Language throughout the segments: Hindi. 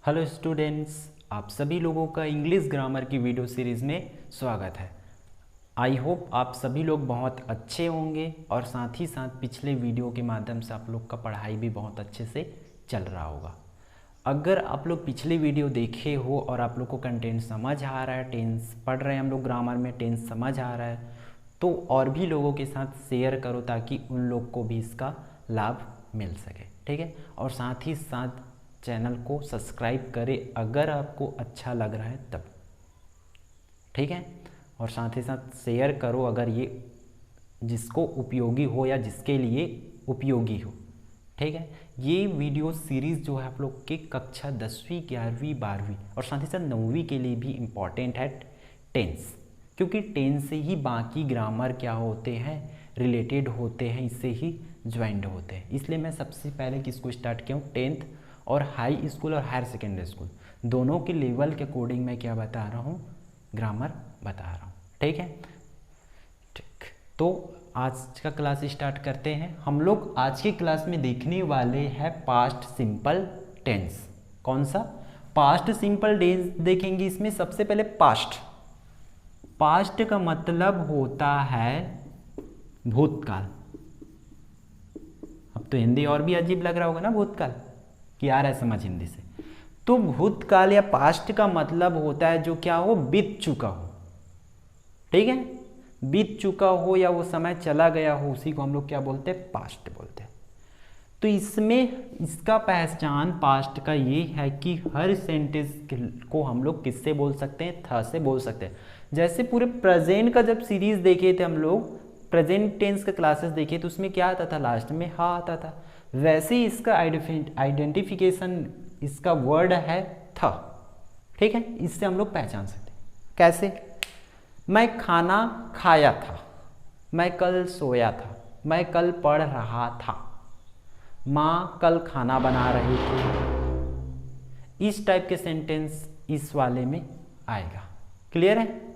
हेलो स्टूडेंट्स, आप सभी लोगों का इंग्लिश ग्रामर की वीडियो सीरीज़ में स्वागत है। आई होप आप सभी लोग बहुत अच्छे होंगे और साथ ही साथ पिछले वीडियो के माध्यम से आप लोग का पढ़ाई भी बहुत अच्छे से चल रहा होगा। अगर आप लोग पिछली वीडियो देखे हो और आप लोग को कंटेंट समझ आ रहा है, टेंस पढ़ रहे हैं हम लोग ग्रामर में, टेंस समझ आ रहा है, तो और भी लोगों के साथ शेयर करो ताकि उन लोग को भी इसका लाभ मिल सके। ठीक है, और साथ ही साथ चैनल को सब्सक्राइब करें अगर आपको अच्छा लग रहा है तब। ठीक है, और साथ ही साथ शेयर करो अगर ये जिसको उपयोगी हो या जिसके लिए उपयोगी हो। ठीक है, ये वीडियो सीरीज़ जो है आप लोग के कक्षा 10वीं 11वीं 12वीं और साथ ही साथ 9वीं के लिए भी इम्पॉर्टेंट है टेंस, क्योंकि टेंस से ही बाकी ग्रामर क्या होते हैं, रिलेटेड होते हैं, इससे ही ज्वाइंट होते हैं। इसलिए मैं सबसे पहले किसको स्टार्ट किया हूँ, टेंथ और हाई स्कूल और हायर सेकेंडरी स्कूल दोनों के लेवल के अकॉर्डिंग मैं क्या बता रहा हूँ, ग्रामर बता रहा हूँ। ठीक है, ठीक, तो आज का क्लास स्टार्ट करते हैं। हम लोग आज की क्लास में देखने वाले हैं पास्ट सिंपल टेंस। कौन सा? पास्ट सिंपल टेंस देखेंगे। इसमें सबसे पहले पास्ट। पास्ट का मतलब होता है भूतकाल। अब तो हिंदी और भी अजीब लग रहा होगा ना, भूतकाल कि आ रहा है समझ हिंदी से। तो भूतकाल या पास्ट का मतलब होता है जो क्या हो, बीत चुका हो। ठीक है, बीत चुका हो या वो समय चला गया हो, उसी को हम लोग क्या बोलते हैं, पास्ट बोलते हैं। तो इसमें इसका पहचान पास्ट का ये है कि हर सेंटेंस को हम लोग किससे बोल सकते हैं, था से बोल सकते हैं। जैसे पूरे प्रेजेंट का जब सीरीज देखे थे हम लोग, प्रेजेंट टेंस का क्लासेस देखे तो उसमें क्या आता था, लास्ट में हा आता था। वैसे ही इसका आइडेंटिफिकेशन, इसका वर्ड है था। ठीक है, इससे हम लोग पहचान सकते हैं। कैसे? मैं खाना खाया था, मैं कल सोया था, मैं कल पढ़ रहा था, माँ कल खाना बना रही थी। इस टाइप के सेंटेंस इस वाले में आएगा। क्लियर है?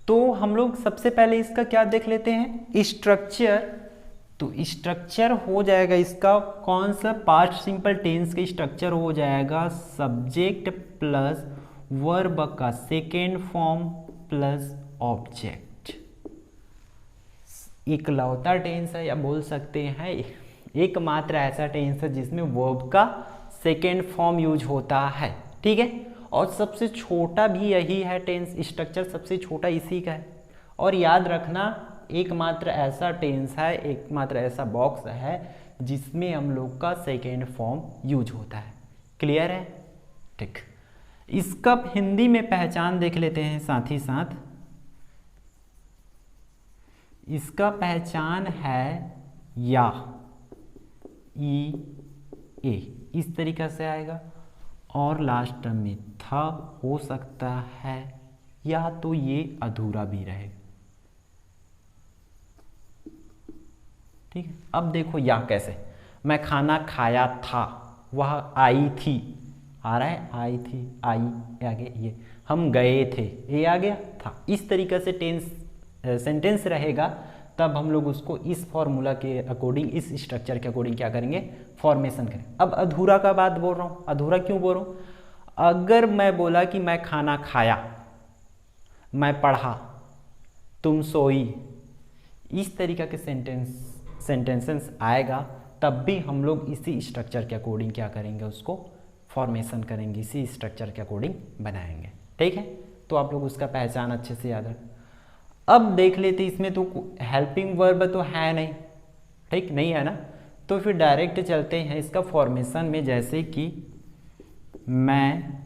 तो हम लोग सबसे पहले इसका क्या देख लेते हैं, स्ट्रक्चर। तो स्ट्रक्चर हो जाएगा इसका, कौन सा, पास्ट सिंपल टेंस का स्ट्रक्चर हो जाएगा सब्जेक्ट प्लस वर्ब का सेकेंड फॉर्म प्लस ऑब्जेक्ट। इकलौता टेंस है, या बोल सकते हैं एकमात्र ऐसा टेंस है जिसमें वर्ब का सेकेंड फॉर्म यूज होता है। ठीक है, और सबसे छोटा भी यही है टेंस स्ट्रक्चर, सबसे छोटा इसी का है। और याद रखना, एकमात्र ऐसा टेंस है, एकमात्र ऐसा बॉक्स है जिसमें हम लोग का सेकेंड फॉर्म यूज होता है। क्लियर है? ठीक, इसका हिंदी में पहचान देख लेते हैं। साथ ही साथ इसका पहचान है या, ई ए, इस तरीक़ा से आएगा। और लास्ट में था हो सकता है, या तो ये अधूरा भी रहेगा। ठीक है, अब देखो या कैसे, मैं खाना खाया था, वह आई थी, आ रहा है आई थी, आई आगे ये, हम गए थे, ये आ गया था। इस तरीके से सेंटेंस रहेगा, तब हम लोग उसको इस फॉर्मूला के अकॉर्डिंग, इस स्ट्रक्चर के अकॉर्डिंग क्या करेंगे, फॉर्मेशन करें। अब अधूरा का बात बोल रहा हूँ, अधूरा क्यों बोल रहा हूँ, अगर मैं बोला कि मैं खाना खाया, मैं पढ़ा, तुम सोई, इस तरीका के सेंटेंसेस आएगा, तब भी हम लोग इसी स्ट्रक्चर के अकॉर्डिंग क्या करेंगे, उसको फॉर्मेशन करेंगे, इसी स्ट्रक्चर के अकॉर्डिंग बनाएंगे। ठीक है, तो आप लोग उसका पहचान अच्छे से याद रखें। अब देख लेते, इसमें तो हेल्पिंग वर्ब तो है नहीं, ठीक नहीं है ना, तो फिर डायरेक्ट चलते हैं इसका फॉर्मेशन में। जैसे कि मैं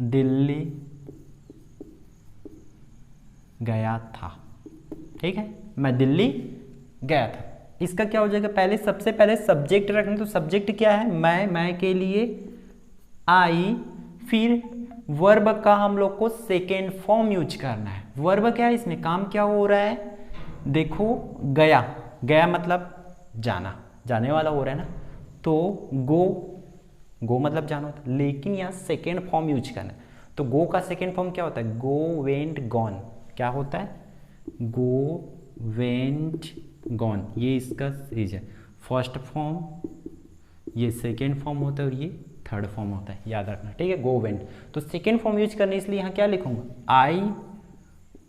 दिल्ली गया था। ठीक है, मैं दिल्ली गया था। इसका क्या हो जाएगा, पहले सबसे पहले सब्जेक्ट रखना। तो सब्जेक्ट क्या है, मैं के लिए आई, फिर वर्ब का हम लोग को सेकेंड फॉर्म यूज करना है। वर्ब क्या है, इसमें काम क्या हो रहा है, देखो गया, गया मतलब जाना, जाने वाला हो रहा है ना, तो गो, गो मतलब जाना होता है, लेकिन यहाँ सेकेंड फॉर्म यूज करना है। तो गो का सेकेंड फॉर्म क्या होता है, गो वेंट गॉन, क्या होता है, गो वेंट गॉन, ये इसका सीरीज है। फर्स्ट फॉर्म, ये सेकेंड फॉर्म होता है और ये थर्ड फॉर्म होता है, याद रखना, ठीक है। गो वेंट, तो सेकेंड फॉर्म यूज करने इसलिए यहाँ क्या लिखूंगा, आई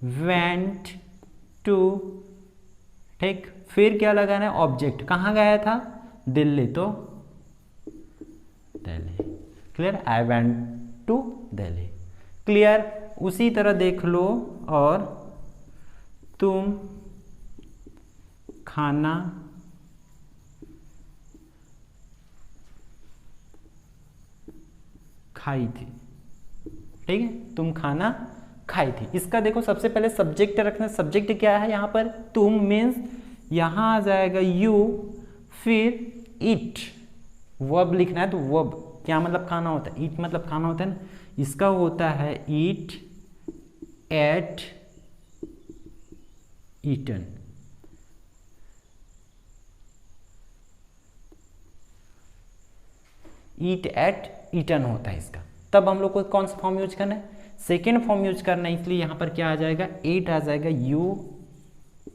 वेंट टू, ठीक। फिर क्या लगाना है, ऑब्जेक्ट, कहाँ गया था, दिल्ली, तो Delhi, clear, I went to Delhi, clear. उसी तरह देख लो, और तुम खाना खाई थी, ठीक है, तुम खाना खाई थी। इसका देखो सबसे पहले सब्जेक्ट रखना, सब्जेक्ट क्या है यहाँ पर, तुम मीन्स यहाँ आ जाएगा यू, फिर इट, वर्ब लिखना है, तो वर्ब क्या मतलब खाना होता है, ईट मतलब खाना होता है ना, इसका होता है ईट, एट, ईटन, ईट एट ईटन होता है इसका। तब हम लोग को कौन सा फॉर्म यूज करना है, सेकेंड फॉर्म यूज करना है, इसलिए यहाँ पर क्या आ जाएगा, एट आ जाएगा, यू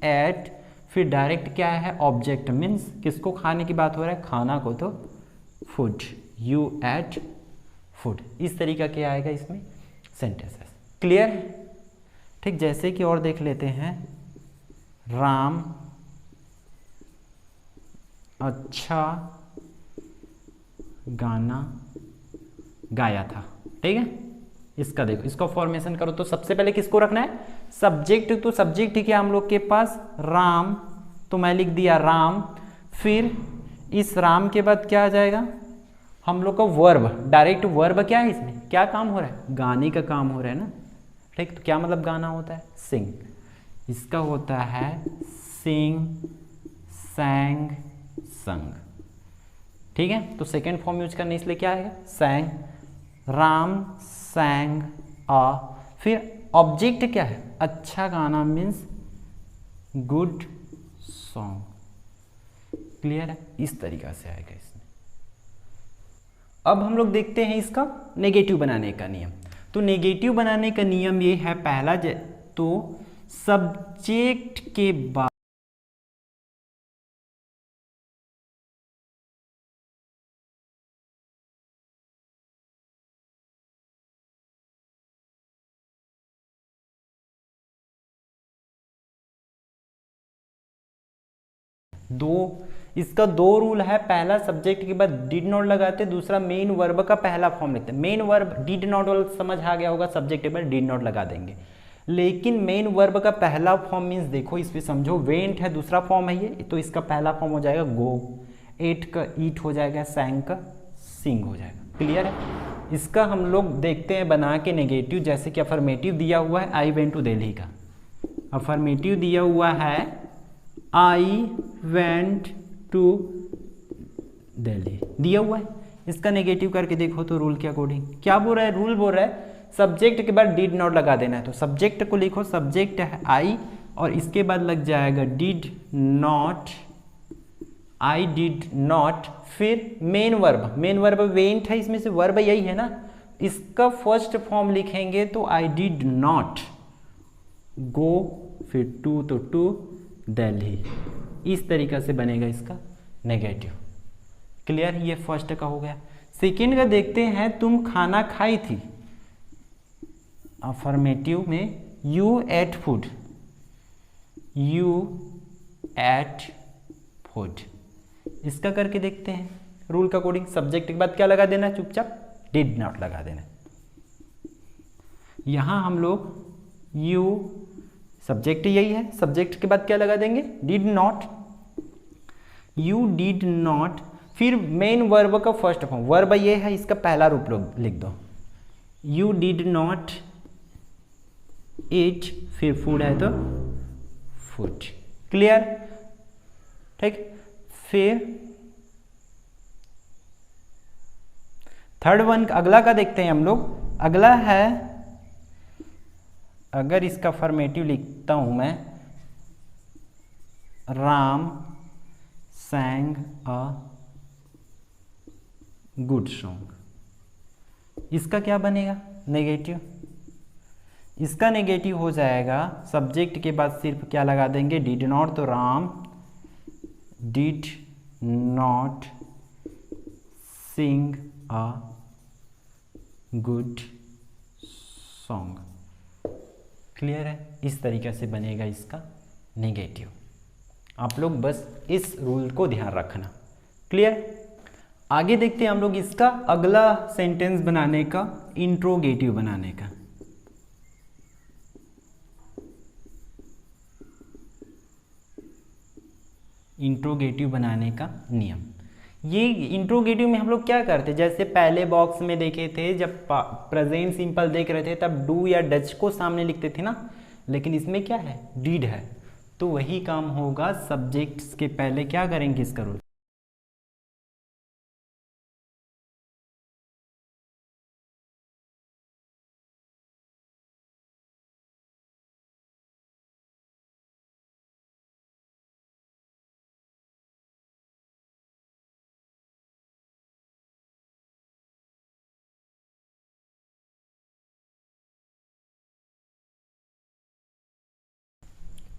एट, फिर डायरेक्ट क्या है, ऑब्जेक्ट, मीन्स किसको खाने की बात हो रहा है, खाना को, तो फूड, यू एट फूड, इस तरीका क्या आएगा इसमें सेंटेंसेस, क्लियर, ठीक। जैसे कि और देख लेते हैं, राम अच्छा गाना गाया था, ठीक है। इसका देखो, इसको फॉर्मेशन करो, तो सबसे पहले किसको रखना है, सब्जेक्ट, तो सब्जेक्ट क्या हम लोग के पास, राम, तो मैं लिख दिया राम, फिर इस राम के बाद क्या आ जाएगा, हम लोग का वर्ब, डायरेक्ट वर्ब क्या है, इसमें क्या काम हो रहा है, गाने का काम हो रहा है ना, ठीक। तो क्या मतलब गाना होता है, सिंग, इसका होता है सिंग, सैंग, संग, ठीक है। तो सेकेंड फॉर्म यूज करने इसलिए क्या आएगा, सैंग, राम सैंग आ, फिर ऑब्जेक्ट क्या है, अच्छा गाना, मीन्स गुड सॉन्ग, क्लियर है, इस तरीका से आएगा इसमें। अब हम लोग देखते हैं इसका नेगेटिव बनाने का नियम। तो नेगेटिव बनाने का नियम ये है, पहला तो सब्जेक्ट के बाद इसका दो रूल है, पहला सब्जेक्ट के बाद डिड नॉट लगाते, दूसरा मेन वर्ब का पहला फॉर्म लेते हैं। मेन वर्ब डिड नॉट वाला समझ आ गया होगा, सब्जेक्ट के बाद डिड नॉट लगा देंगे, लेकिन मेन वर्ब का पहला फॉर्म मीन्स देखो इसमें समझो, वेंट है दूसरा फॉर्म है ये, तो इसका पहला फॉर्म हो जाएगा गो, एट का ईट हो जाएगा, सैंग का सिंग हो जाएगा, क्लियर है। इसका हम लोग देखते हैं बना के नेगेटिव, जैसे कि अफर्मेटिव दिया हुआ है, आई वेंट टू दिल्ली का, अफर्मेटिव दिया हुआ है आई वेंट टू दिल्ली दिया हुआ है, इसका नेगेटिव करके देखो तो रूल के अकॉर्डिंग क्या बोल रहा है, रूल बोल रहा है सब्जेक्ट के बाद डिड नॉट लगा देना है। तो सब्जेक्ट को लिखो, सब्जेक्ट है आई, और इसके बाद लग जाएगा did not, I did not, फिर मेन वर्ब वेंट है, इसमें से वर्ब यही है ना, इसका फर्स्ट फॉर्म लिखेंगे तो आई डिड नॉट गो, फिर टू तो टू दिल्ली, इस तरीका से बनेगा इसका नेगेटिव, क्लियर। ये फर्स्ट का हो गया। सेकेंड का देखते हैं, तुम खाना खाई थी, अफर्मेटिव में you ate food, you ate food, इसका करके देखते हैं रूल के अकॉर्डिंग, सब्जेक्ट के बाद क्या लगा देना, चुपचाप डिड नॉट लगा देना। यहां हम लोग यू, सब्जेक्ट यही है, सब्जेक्ट के बाद क्या लगा देंगे, did not, you did not, फिर मेन वर्ब का फर्स्ट फॉर्म, वर्ब ये है, इसका पहला रूप लोग लिख दो, यू डिड नॉट ईट, फिर फूड है तो फूड, क्लियर, ठीक। फिर थर्ड वन अगला का देखते हैं हम लोग। अगला है, अगर इसका फॉर्मेटिव लिखता हूं मैं, राम sang अ गुड सॉन्ग। इसका क्या बनेगा? नेगेटिव। इसका नेगेटिव हो जाएगा, सब्जेक्ट के बाद सिर्फ क्या लगा देंगे? Did not. तो Ram did not sing a good song. Clear है? इस तरीके से बनेगा इसका नेगेटिव। आप लोग बस इस रूल को ध्यान रखना। क्लियर? आगे देखते हैं हम लोग इसका अगला सेंटेंस बनाने का, इंट्रोगेटिव बनाने का। इंट्रोगेटिव बनाने का नियम। ये इंट्रोगेटिव में हम लोग क्या करते, जैसे पहले बॉक्स में देखे थे, जब प्रेजेंट सिंपल देख रहे थे तब डू या डच को सामने लिखते थे ना, लेकिन इसमें क्या है? डिड है। तो वही काम होगा, सब्जेक्ट्स के पहले क्या करेंगे इसका रूल।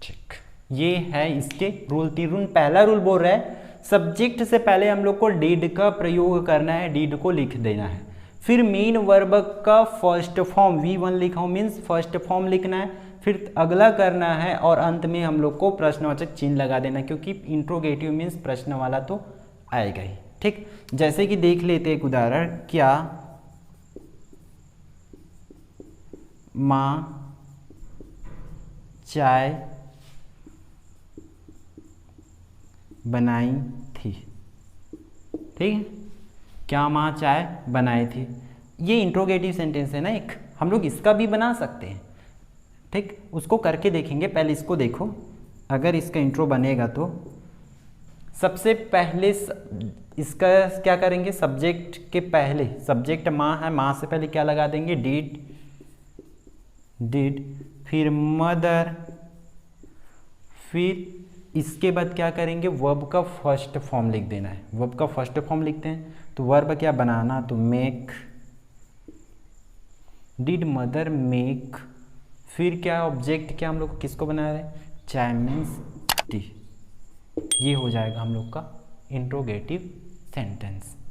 ठीक, ये है इसके रूल। 3 रूल। पहला रूल बोल रहा है सब्जेक्ट से पहले हम लोग को डिड का प्रयोग करना है, डिड को लिख देना है। फिर मेन वर्ब का फर्स्ट फॉर्म V1 लिखा हूं, मीन्स फर्स्ट फॉर्म लिखना है। फिर अगला करना है और अंत में हम लोग को प्रश्नवाचक चिन्ह लगा देना, क्योंकि इंट्रोगेटिव मीन्स प्रश्न वाला तो आएगा ही। ठीक, जैसे कि देख लेते एक उदाहरण। क्या माँ चाय बनाई थी। ठीक है, क्या माँ चाय बनाई थी। ये इंट्रोगेटिव सेंटेंस है ना एक, हम लोग इसका भी बना सकते हैं। ठीक, उसको करके देखेंगे। पहले इसको देखो, अगर इसका इंट्रो बनेगा तो सबसे पहले इसका क्या करेंगे? सब्जेक्ट के पहले, सब्जेक्ट माँ है, माँ से पहले क्या लगा देंगे? डिड। डिड, फिर मदर, फिर इसके बाद क्या करेंगे? वर्ब का फर्स्ट फॉर्म लिख देना है। वर्ब का फर्स्ट फॉर्म लिखते हैं तो वर्ब क्या बनाना? तो मेक। Did mother make. फिर क्या ऑब्जेक्ट, क्या हम लोग किसको बना रहे हैं? चाय मीन्स टी। ये हो जाएगा हम लोग का इंट्रोगेटिव सेंटेंस।